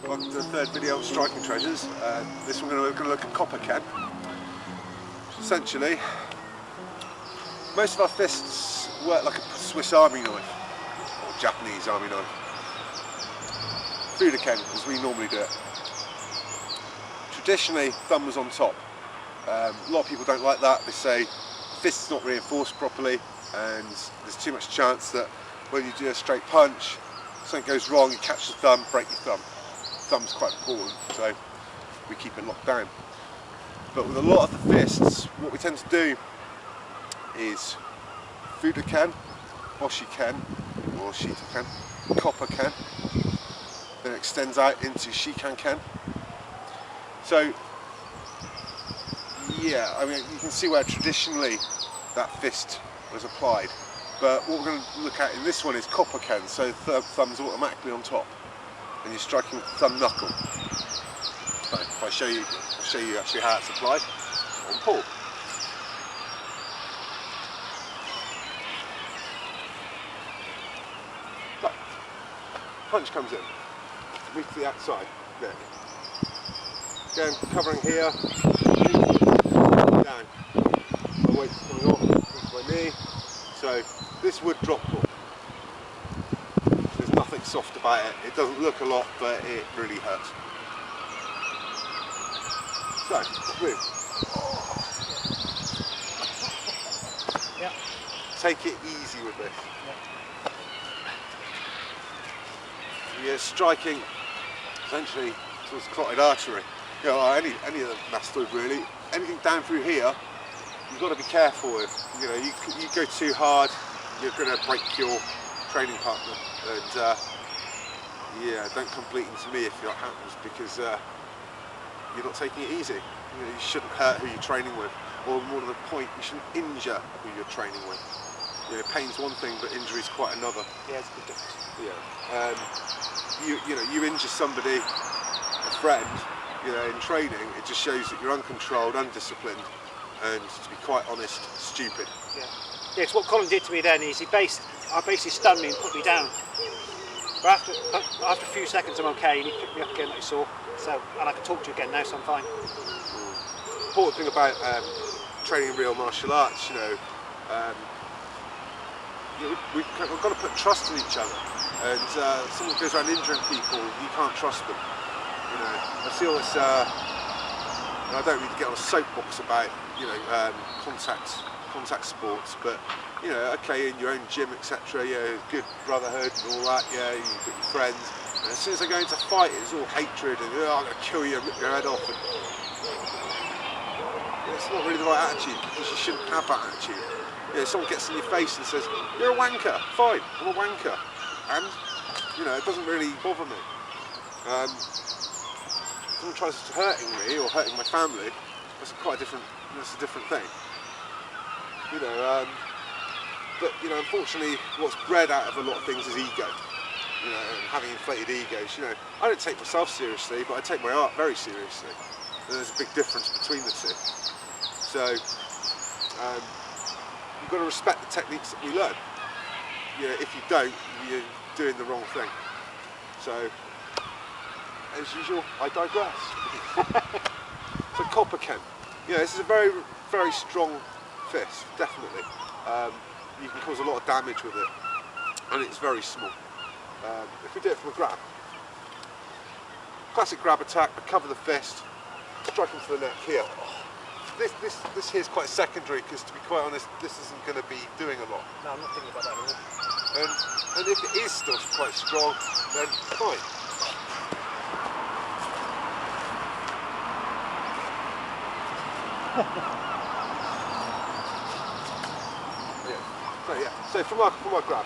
Welcome to the third video on striking treasures. This one we're going to look at Koppo Ken. Essentially, most of our fists work like a Swiss Army knife, or Japanese Army knife. Budo Ken, as we normally do it. Traditionally, thumb was on top. A lot of people don't like that. They say the fist is not reinforced properly, and there's too much chance that when you do a straight punch, something goes wrong, you catch the thumb, break your thumb. Thumb's quite important, so we keep it locked down. But with a lot of the fists, what we tend to do is Budo Ken, Boshi Ken, or Shito Ken, Koppo Ken, then it extends out into Shikan Ken. So yeah, I mean, you can see where traditionally that fist was applied. But what we're going to look at in this one is Koppo Ken, so the thumb's automatically on top, and you're striking thumb knuckle. So if I show you, I'll show you actually how it's applied on Paul. So, punch comes in, move to the outside, there. Again, covering here, down. My weight's coming off into my knee. So this would drop Paul. There's nothing soft about it. It doesn't look a lot, but it really hurts. So, move. Yeah. Take it easy with this. Yeah. You're striking essentially towards carotid artery. You know, any of the mastoid really. Anything down through here, you've got to be careful with. You know, you go too hard, you're going to break your training partner. And yeah, don't come bleating to me if that happens, because you're not taking it easy. You know, you shouldn't hurt who you're training with, or more to the point, you shouldn't injure who you're training with. You know, pain's one thing, but injury's quite another. Yeah, it's a good difference. Yeah. You know, you injure somebody, a friend, you know, in training, it just shows that you're uncontrolled, undisciplined, and to be quite honest, stupid. Yeah. Yeah, it's what Colin did to me then. Is he basically stunned me and put me down. But after a few seconds, I'm okay, and he picked me up again, like you saw. So, and I can talk to you again now, so I'm fine. The important thing about training in real martial arts, you know, we've got to put trust in each other. And someone goes around injuring people, you can't trust them. You know, I see all this. I don't need to get on a soapbox about, you know, contact sports, but you know, okay, in your own gym, etc. Yeah, good brotherhood and all that. Yeah, you've got your friends. And as soon as they go into fight, it's all hatred and I'm going to kill you and rip your head off. And, you know, it's not really the right attitude, because you shouldn't have that attitude. You know, someone gets in your face and says, "You're a wanker." Fine, I'm a wanker, and you know, it doesn't really bother me. Someone tries hurting me or hurting my family, that's quite a different. That's a different thing. You know, but you know, unfortunately, what's bred out of a lot of things is ego. You know, and having inflated egos. You know, I don't take myself seriously, but I take my art very seriously. And there's a big difference between the two. So you've got to respect the techniques that we learn. You know, if you don't, you're doing the wrong thing. So, as usual, I digress. So Koppo Ken. You know, this is a very, very strong fist, definitely. You can cause a lot of damage with it, and it's very small. If we do it from a grab, classic grab attack, I cover the fist, strike him to the neck here. This here is quite secondary, because to be quite honest, this isn't going to be doing a lot. No, I'm not thinking about that at all. And if it is still quite strong, then fine. So from our grab,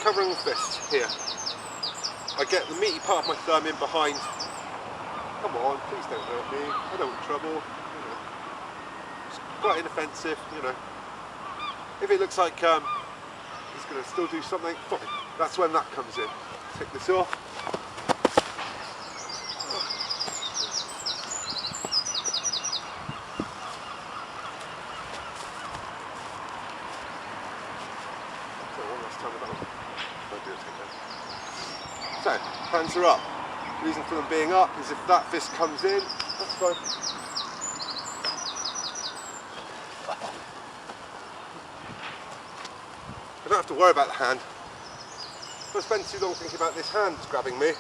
covering the fist here, I get the meaty part of my thumb in behind. Come on, please don't hurt me. I don't want trouble. You know. It's quite inoffensive, you know. If it looks like he's going to still do something, fine. That's when that comes in. Take this off. So, hands are up. The reason for them being up is if that fist comes in, that's fine. I don't have to worry about the hand. If I spend too long thinking about this hand that's grabbing me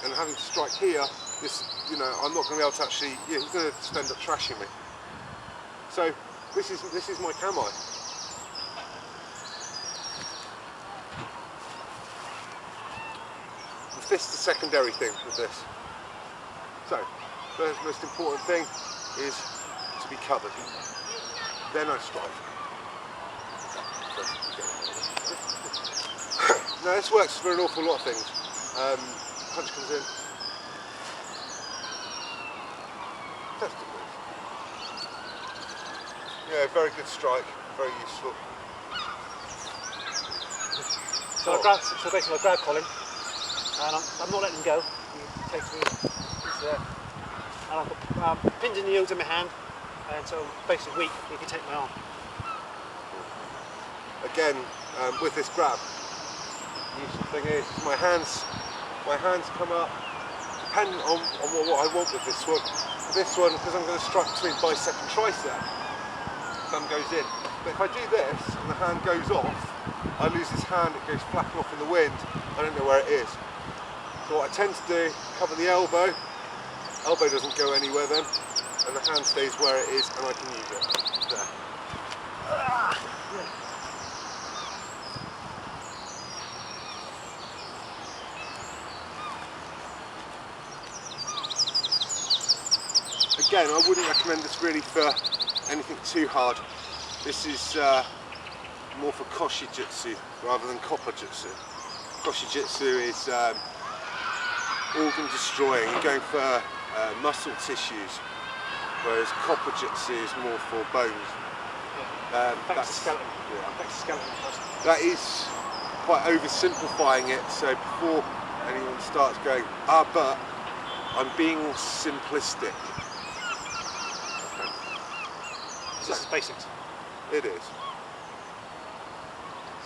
and having to strike here, this, you know, I'm not going to be able to actually, yeah, he's going to just end up trashing me. So this is my kami. The fist's the secondary thing with this. So the most important thing is to be covered. Then I strike. Now this works for an awful lot of things. Punch comes in. Test it, please. Yeah, very good strike, very useful. So basically I grab Colin, and I'm not letting him go. He takes me, he's there. And I've got pins in the heels in my hand, and so basically weak, he can take my arm. Again, with this grab, the useful thing is my hands come up, depending on what I want with this one. This one, because I'm going to strike between bicep and tricep, thumb goes in. But if I do this and the hand goes off, I lose this hand, it goes flapping off in the wind, I don't know where it is. So what I tend to do, cover the elbow doesn't go anywhere then, and the hand stays where it is and I can use it. There. Again, I wouldn't recommend this really for anything too hard. This is more for Koshi-Jutsu rather than Koppo-Jutsu. Koshi-Jutsu is organ destroying, you're going for muscle tissues, whereas Koppo-Jutsu is more for bones. Affects the skeleton. Yeah. Affects the skeleton first. That is quite oversimplifying it, so before anyone starts going, but I'm being simplistic. This is basics. It is.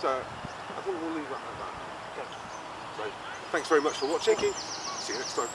So, I think we'll leave that like that. Okay. So, thanks very much for watching. See you next time.